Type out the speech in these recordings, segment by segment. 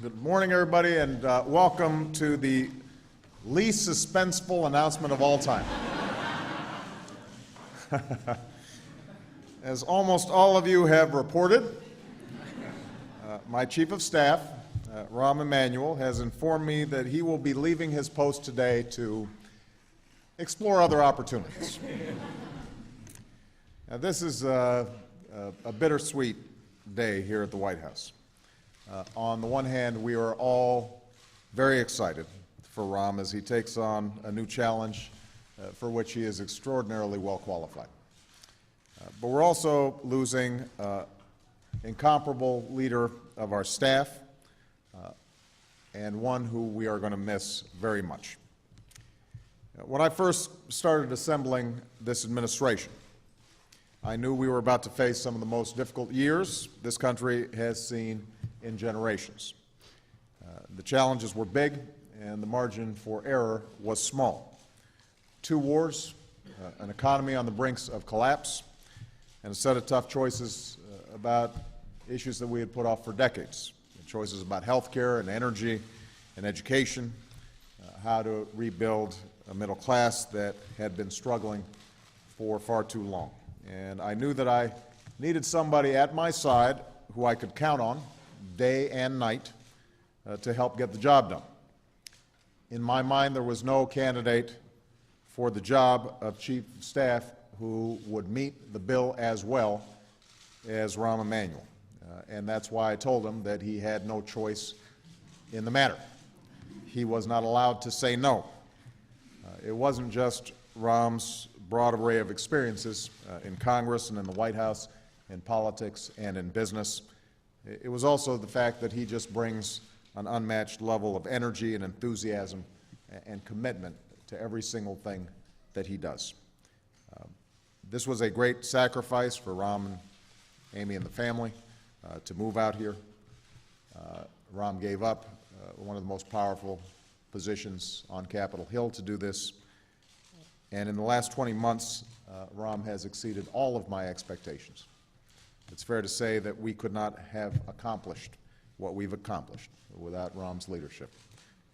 Good morning, everybody, and welcome to the least suspenseful announcement of all time. As almost all of you have reported, my Chief of Staff, Rahm Emanuel, has informed me that he will be leaving his post today to explore other opportunities. Now, this is a bittersweet day here at the White House. On the one hand, we are all very excited for Rahm as he takes on a new challenge for which he is extraordinarily well qualified. But we're also losing an incomparable leader of our staff and one who we are going to miss very much. When I first started assembling this administration, I knew we were about to face some of the most difficult years this country has seen in generations. The challenges were big, and the margin for error was small. 2 wars, an economy on the brinks of collapse, and a set of tough choices about issues that we had put off for decades. Choices about health care and energy and education, how to rebuild a middle class that had been struggling for far too long. And I knew that I needed somebody at my side who I could count on day and night to help get the job done. In my mind, there was no candidate for the job of Chief of Staff who would meet the bill as well as Rahm Emanuel. And that's why I told him that he had no choice in the matter. He was not allowed to say no. It wasn't just Rahm's broad array of experiences in Congress and in the White House, in politics and in business. It was also the fact that he just brings an unmatched level of energy and enthusiasm and commitment to every single thing that he does. This was a great sacrifice for Rahm and Amy and the family to move out here. Rahm gave up one of the most powerful positions on Capitol Hill to do this. And in the last 20 months, Rahm has exceeded all of my expectations. It's fair to say that we could not have accomplished what we've accomplished without Rahm's leadership,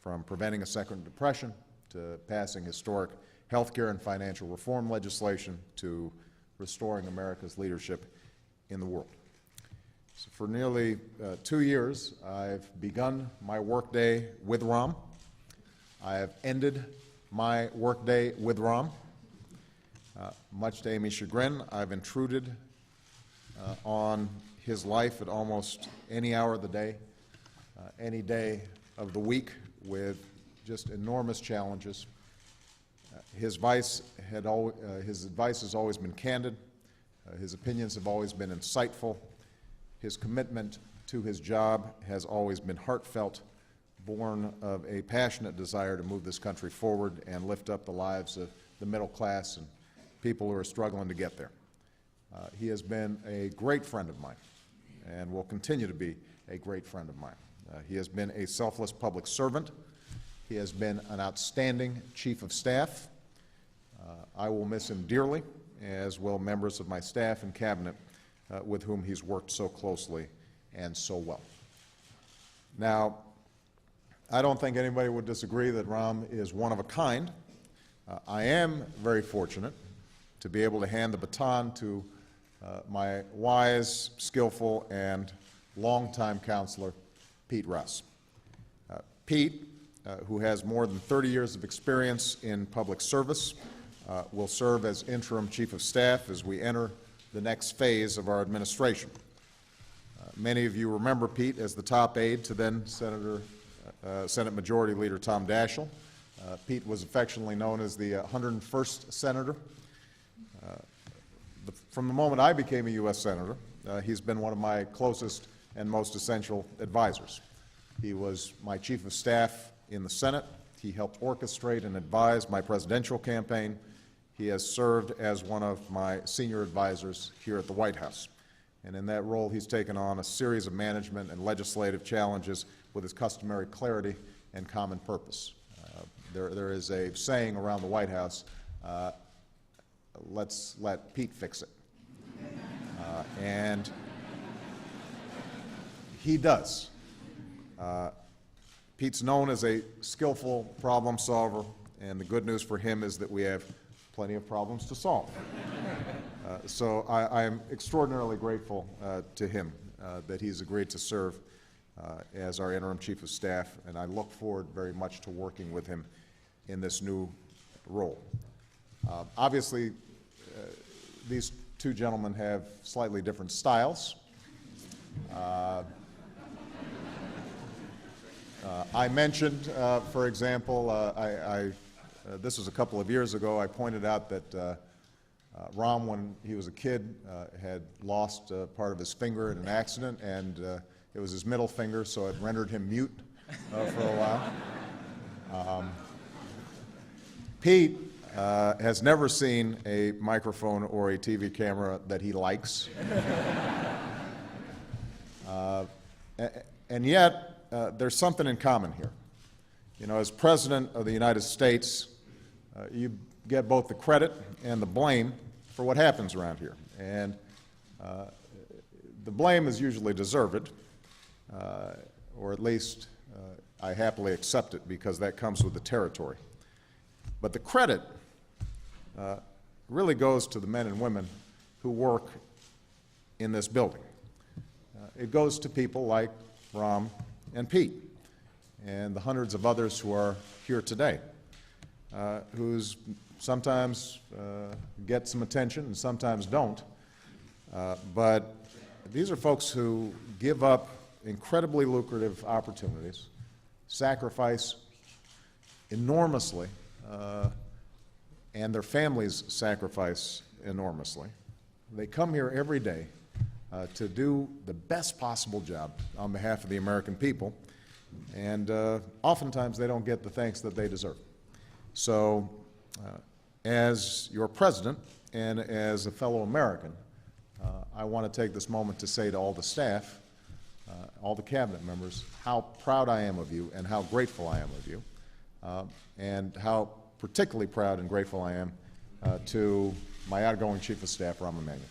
from preventing a second depression to passing historic health care and financial reform legislation to restoring America's leadership in the world. So for nearly 2 years, I've begun my workday with Rahm. I have ended my workday with Rahm. Much to Amy's chagrin, I've intruded on his life at almost any hour of the day, any day of the week, with just enormous challenges. His advice has always been candid. His opinions have always been insightful. His commitment to his job has always been heartfelt, born of a passionate desire to move this country forward and lift up the lives of the middle class and people who are struggling to get there. He has been a great friend of mine and will continue to be a great friend of mine. He has been a selfless public servant. He has been an outstanding Chief of Staff. I will miss him dearly, as will members of my staff and cabinet with whom he's worked so closely and so well. Now, I don't think anybody would disagree that Rahm is one of a kind. I am very fortunate to be able to hand the baton to my wise, skillful, and longtime counselor, Pete Rouse. Pete, who has more than 30 years of experience in public service, will serve as interim Chief of Staff as we enter the next phase of our administration. Many of you remember Pete as the top aide to then Senate Majority Leader Tom Daschle. Pete was affectionately known as the 101st Senator. From the moment I became a U.S. Senator, he's been one of my closest and most essential advisors. He was my Chief of Staff in the Senate. He helped orchestrate and advise my presidential campaign. He has served as one of my senior advisors here at the White House. And in that role, he's taken on a series of management and legislative challenges with his customary clarity and common purpose. There is a saying around the White House, let's let Pete fix it. And he does. Pete's known as a skillful problem solver, and the good news for him is that we have plenty of problems to solve. So I am extraordinarily grateful to him that he's agreed to serve as our interim chief of staff, and I look forward very much to working with him in this new role. Obviously, these two gentlemen have slightly different styles. I mentioned, for example, this was a couple of years ago, I pointed out that Rahm, when he was a kid, had lost part of his finger in an accident, and it was his middle finger, so it rendered him mute for a while. Pete has never seen a microphone or a TV camera that he likes. And yet, there's something in common here. You know, as President of the United States, you get both the credit and the blame for what happens around here. And the blame is usually deserved, or at least I happily accept it because that comes with the territory. But the credit really goes to the men and women who work in this building. It goes to people like Rahm and Pete and the hundreds of others who are here today, who's sometimes get some attention and sometimes don't. But these are folks who give up incredibly lucrative opportunities, sacrifice enormously, and their families sacrifice enormously. They come here every day to do the best possible job on behalf of the American people, and oftentimes they don't get the thanks that they deserve. So, as your president and as a fellow American, I want to take this moment to say to all the staff, all the cabinet members, how proud I am of you and how grateful I am of you, and how particularly proud and grateful I am to my outgoing Chief of Staff, Rahm Emanuel.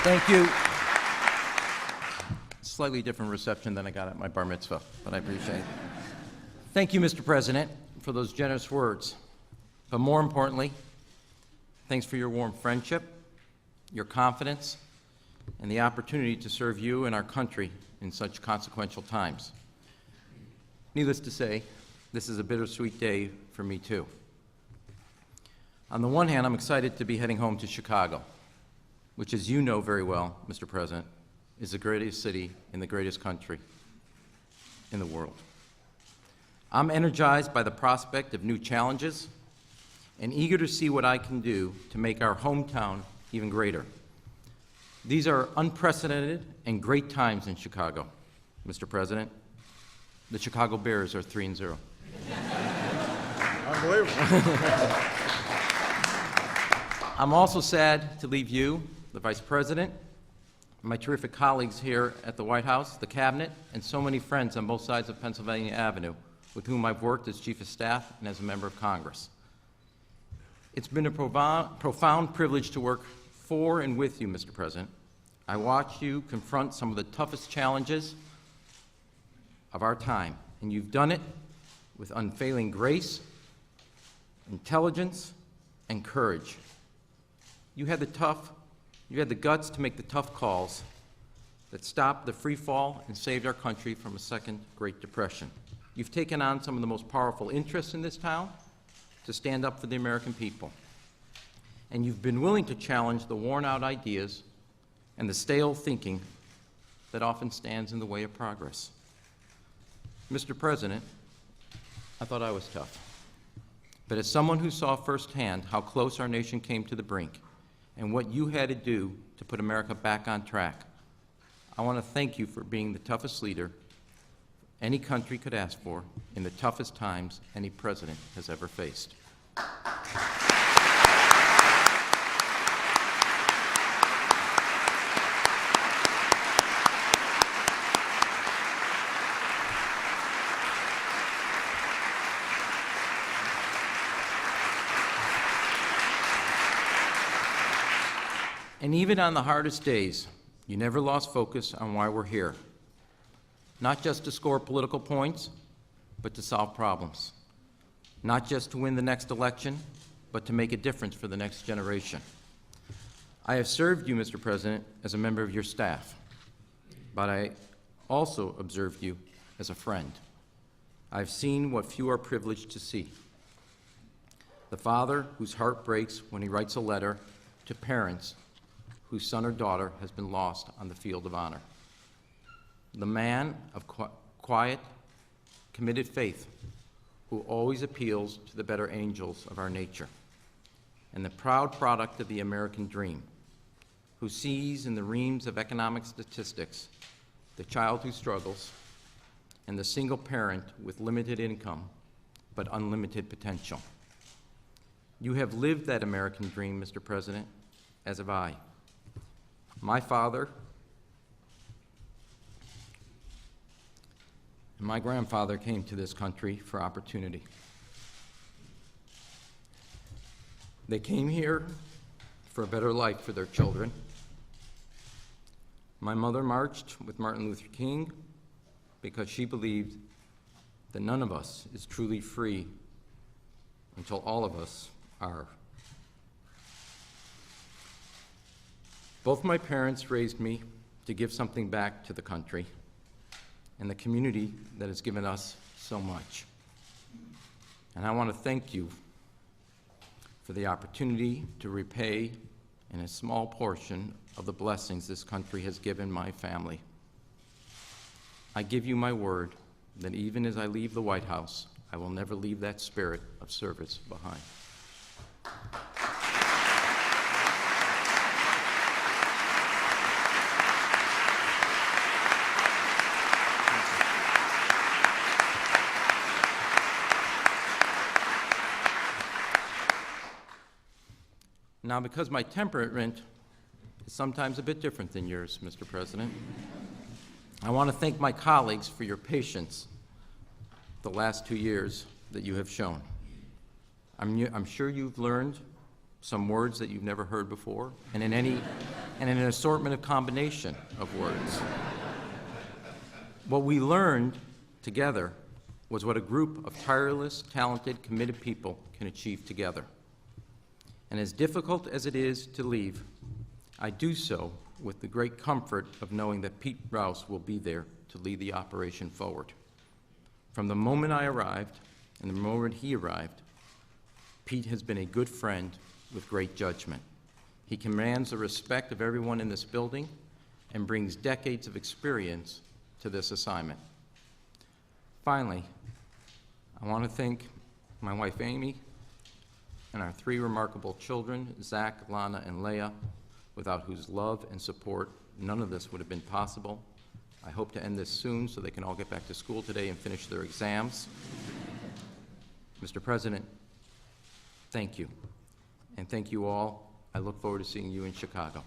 Thank you. Slightly different reception than I got at my bar mitzvah, but I appreciate it. Thank you, Mr. President, for those generous words. But more importantly, thanks for your warm friendship, your confidence, and the opportunity to serve you and our country in such consequential times. Needless to say, this is a bittersweet day for me, too. On the one hand, I'm excited to be heading home to Chicago, which, as you know very well, Mr. President, is the greatest city in the greatest country in the world. I'm energized by the prospect of new challenges and eager to see what I can do to make our hometown even greater. These are unprecedented and great times in Chicago, Mr. President. The Chicago Bears are 3-0. Unbelievable. I'm also sad to leave you, the Vice President, my terrific colleagues here at the White House, the Cabinet, and so many friends on both sides of Pennsylvania Avenue with whom I've worked as Chief of Staff and as a member of Congress. It's been a profound privilege to work for and with you, Mr. President. I watched you confront some of the toughest challenges of our time, and you've done it with unfailing grace, intelligence, and courage. You had the guts to make the tough calls that stopped the free fall and saved our country from a second Great Depression. You've taken on some of the most powerful interests in this town to stand up for the American people. And you've been willing to challenge the worn-out ideas and the stale thinking that often stands in the way of progress. Mr. President, I thought I was tough. But as someone who saw firsthand how close our nation came to the brink and what you had to do to put America back on track, I want to thank you for being the toughest leader any country could ask for in the toughest times any president has ever faced. And even on the hardest days, you never lost focus on why we're here. Not just to score political points, but to solve problems. Not just to win the next election, but to make a difference for the next generation. I have served you, Mr. President, as a member of your staff, but I also observed you as a friend. I've seen what few are privileged to see. The father whose heart breaks when he writes a letter to parents whose son or daughter has been lost on the field of honor. The man of quiet, committed faith who always appeals to the better angels of our nature. And the proud product of the American dream, who sees in the reams of economic statistics the child who struggles and the single parent with limited income but unlimited potential. You have lived that American dream, Mr. President, as have I. My father and my grandfather came to this country for opportunity. They came here for a better life for their children. My mother marched with Martin Luther King because she believed that none of us is truly free until all of us are. Both my parents raised me to give something back to the country and the community that has given us so much. And I want to thank you for the opportunity to repay in a small portion of the blessings this country has given my family. I give you my word that even as I leave the White House, I will never leave that spirit of service behind. Now, because my temperament is sometimes a bit different than yours, Mr. President, I want to thank my colleagues for your patience the last 2 years that you have shown. I'm sure you've learned some words that you've never heard before, and in an assortment of combination of words. What we learned together was what a group of tireless, talented, committed people can achieve together. And as difficult as it is to leave, I do so with the great comfort of knowing that Pete Rouse will be there to lead the operation forward. From the moment I arrived and the moment he arrived, Pete has been a good friend with great judgment. He commands the respect of everyone in this building and brings decades of experience to this assignment. Finally, I want to thank my wife, Amy, and our 3 remarkable children, Zach, Lana, and Leah, without whose love and support none of this would have been possible. I hope to end this soon so they can all get back to school today and finish their exams. Mr. President, thank you. And thank you all. I look forward to seeing you in Chicago.